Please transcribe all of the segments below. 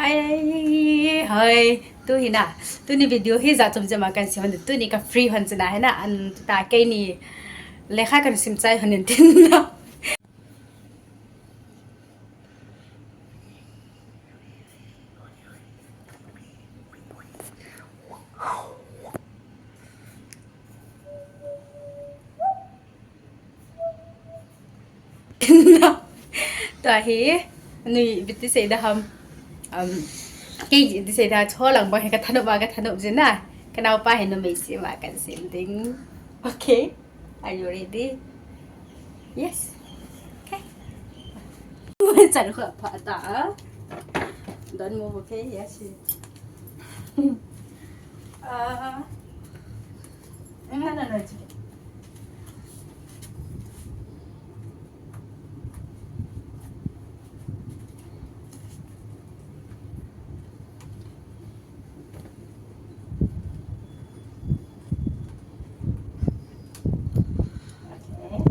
Hai hai tu hi na tu ni video hi za chom jama kan si hon tu ni ka free hon chana hai na an ta ke ni lekha kan sim chai hon tin na ta hi ni bitti se da ham ke di se da cho lang ba ka thano ba ka thano je na kanau pa he no me si ma kan sim ding. Okay, are you ready? Yes. Okay. Chẳng khỏi phá tả Don't move, okay? Yes. Uh, no, no, no, it's okay. Okay.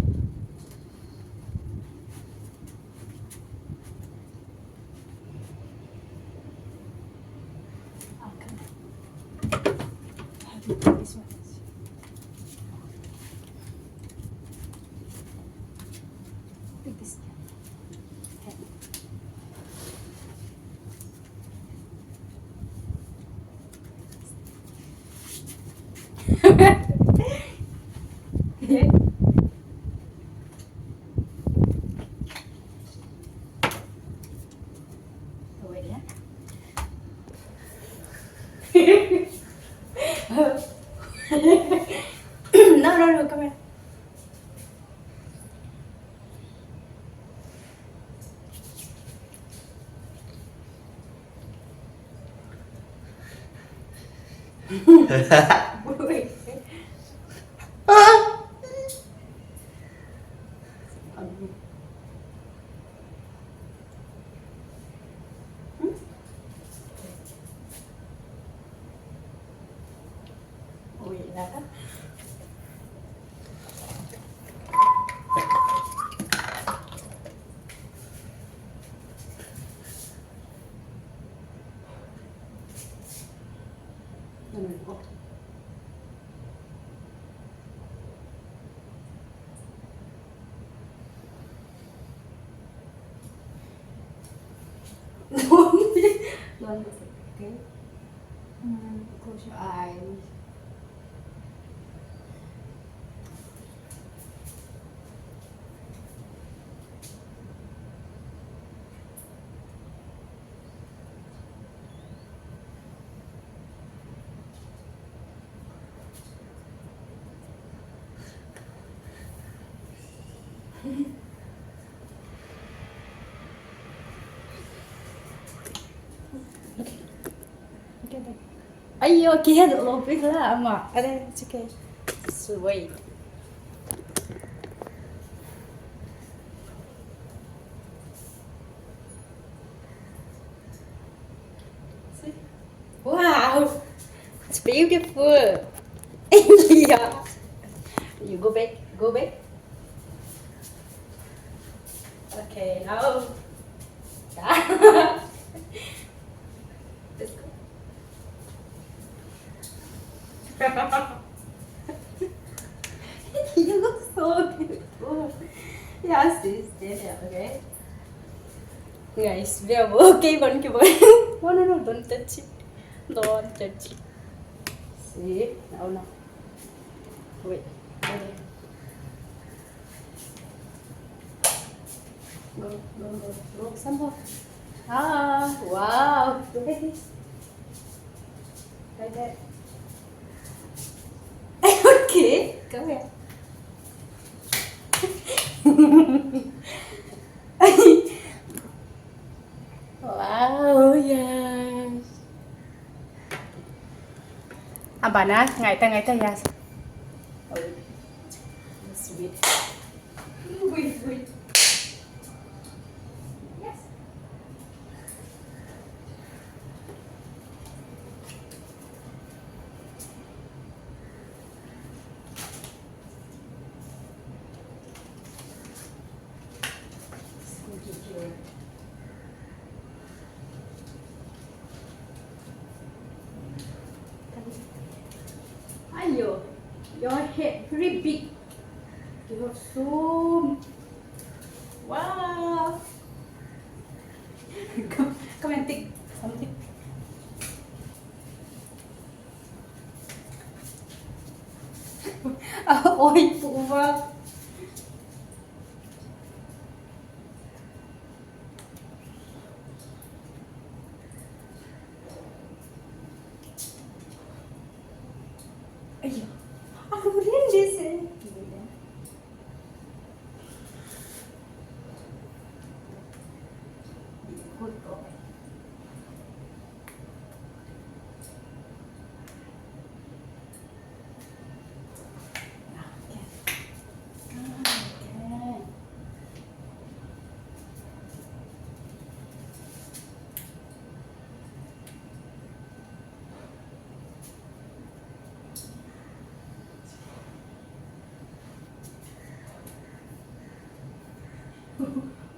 Oh, come on. Have you put this one? Take this. Okay. Oh, wait, yeah. No, no, no, come here. Wait. Wait, yeah. No, no, no. Don't look, okay? Close your eyes. Okay. Ayo, kia được lột biết là mà ở đây, it's okay. Sweet. See? Wow, it's beautiful. Yeah. You go back, go back. Okay, now. Let's go. You look so beautiful. Yes, this, yeah, okay. Guys, we are okay, one ke boy. No, no, no, don't touch it. Don't touch it. See? No, no. Wait. Wait. Go, go, go, go. Some more. Ah, wow. Look at this. Like that. Okay, come here. Wow, yes. Aba na, ngaita, yes. Oh, sweet. Wait, wait. Yes. Zoom. Wow. Come and take something. Ôi, phụ vâng. Ây da, aku really say. Good boy.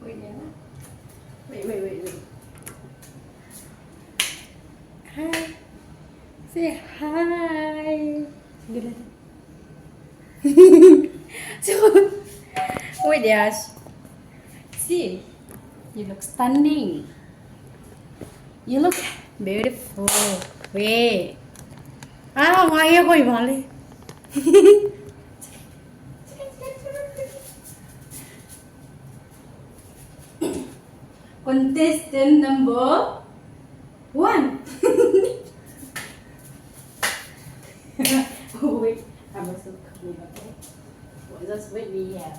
Wait, yeah. Wait. Hi. Say hi. Good. So, wait, Yash. See, you look stunning. You look beautiful. Wait. Ah, why are you vale? Contestant number 1. Oh, wait, I'm also coming, okay? Well, just wait me here.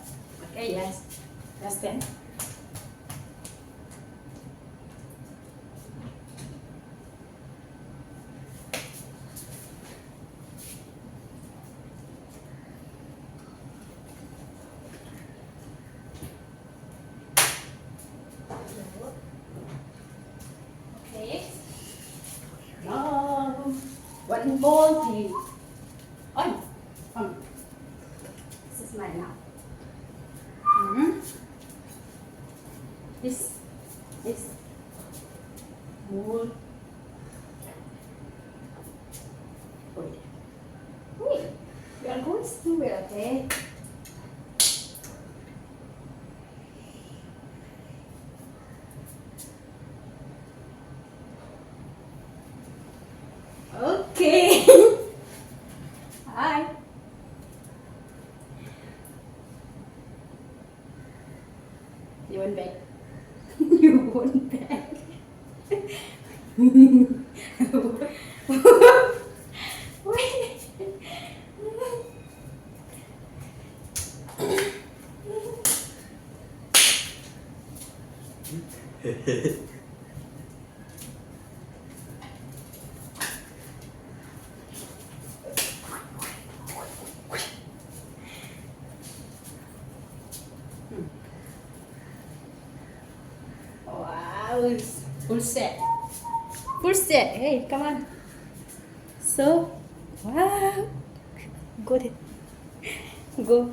Okay, yes. That's 10. Okay. Now, one more thing. This is mine now. This more. Wait. We are going somewhere, okay? Okay. Hi. You want back? You want back? Wait. Wow, full set. Full set. Hey, come on. So, wow. Go then. Go.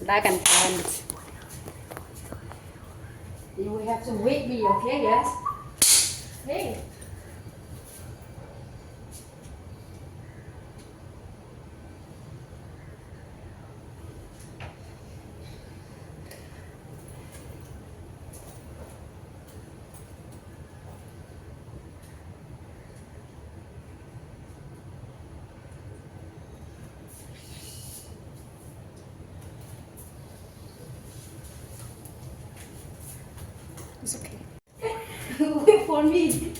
Back and front. You will have to wait me, okay? Yes. Hey. It's okay. Wait for me.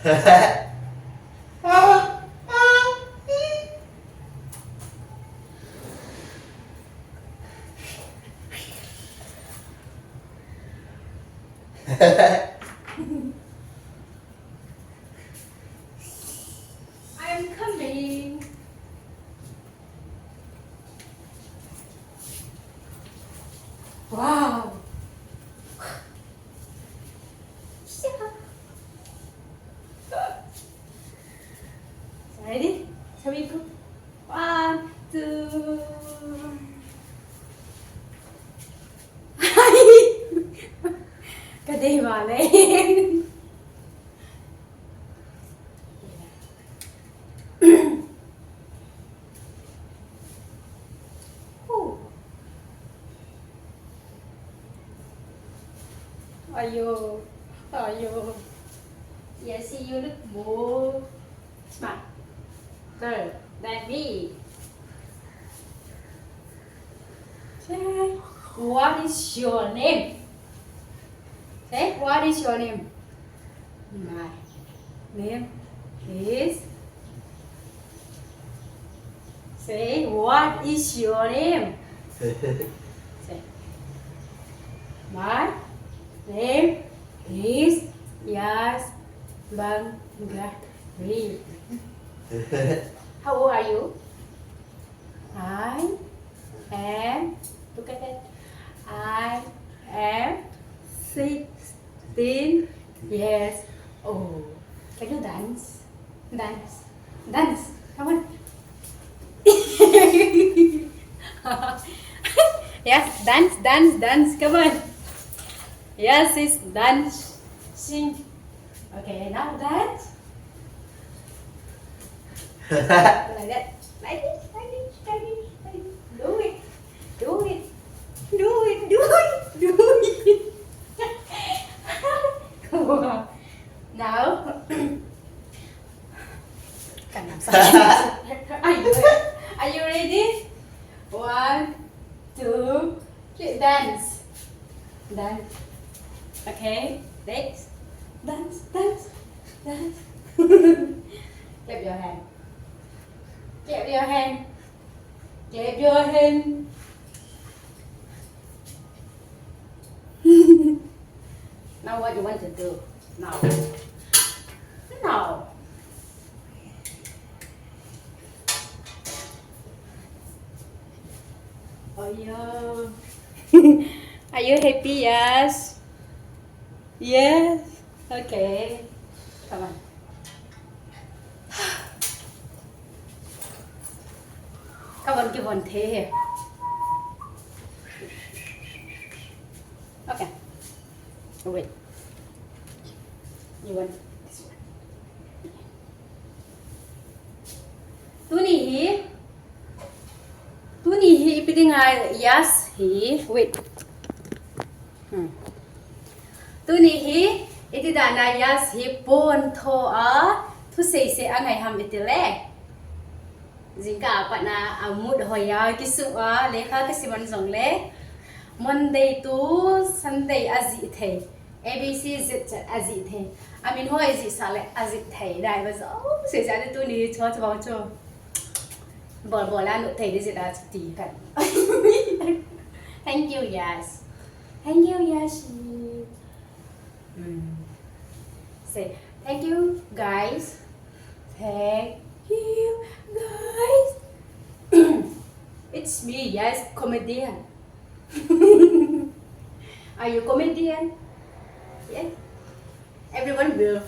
I'm coming. Wow. Ready? Shall we go? 1, 2. Cái đi mà lên. Are you? Yes, you look more smart girl than me. Say, what is your name? Say, what is your name? My name is. Say, what is your name? Say, my name is Yash. How old are you? I am. Look at it. I am 16 years old. Can you dance? Dance. Come on. Yes, dance. Come on. Yes, it's dance. Sing. Okay, now dance. Like that. Like this. Do it. Come on. Now. Are you ready? 1, 2, 3, dance. Okay, next. Dance. Clap your hand. Now what you want to do? Now. Oh yeah. Are you happy, Yash? Yes. Okay. Come on. Come on, give one thei here. Okay. Oh, wait. You want this one? Tu ni ipiding Yash hi. Wait. Tu ni iti dana Yash hi pon tho thu se angai ham itile. Jika apa na amud hoya kisih lekha kasiman zong le. Monday to Sunday azi thei. ABC Z azi thei. Amin ho azi sale azi thei dai ba zo. Se ja tu ni cho bang cho. Bol la nu thei di da ti kan. Thank you, Yash. Thank you, Yash. Say thank you, guys. Thank you, guys. It's me, Yash, comedian. Are you comedian? Yes. Everyone will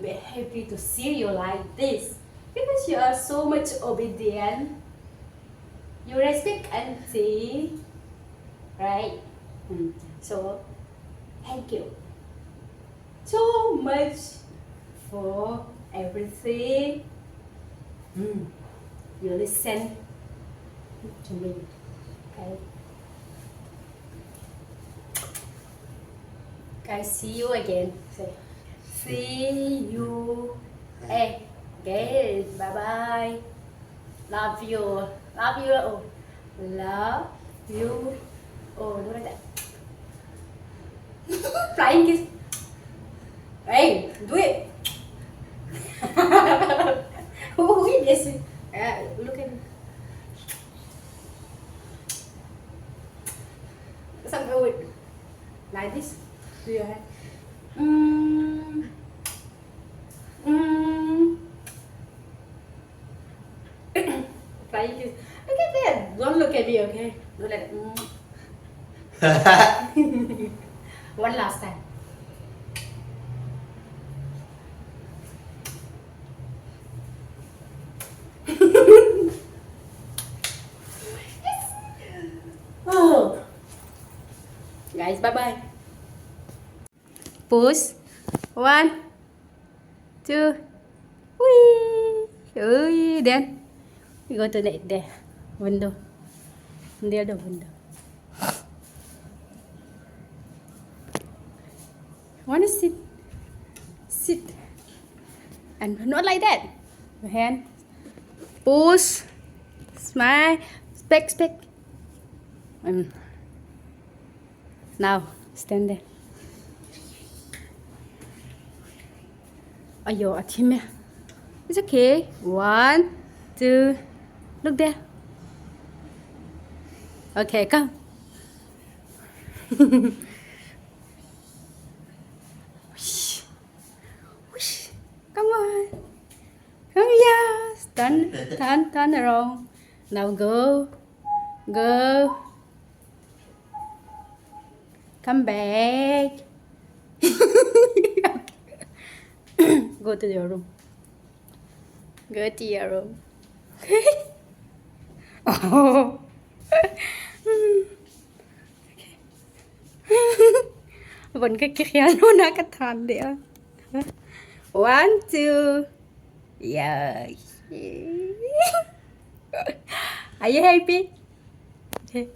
be happy to see you like this because you are so much obedient. You respect and see, right? So, thank you so much for everything. You listen to me, okay? Guys, see you again. Say, see you again. Bye bye. Love you. Love you. Oh, love you. Oh, look at that. Flying kiss. Hey, do it. One last time. Oh. Guys, bye bye. Push. 1, 2. Whee. Then we go to the window. Near the window. Wanna sit? Sit. And not like that. Your hand. Push. Smile. Speck. Now, stand there. Ayo, achai. It's okay. 1, 2. Look there. Okay, come. Whoosh. Come on. Come here. Turn around. Now go. Come back. Go to your room. Go to your room. Oh. Vẫn cái khéo nó cái thằng đấy. 1, 2. Yes. Are you happy? Okay.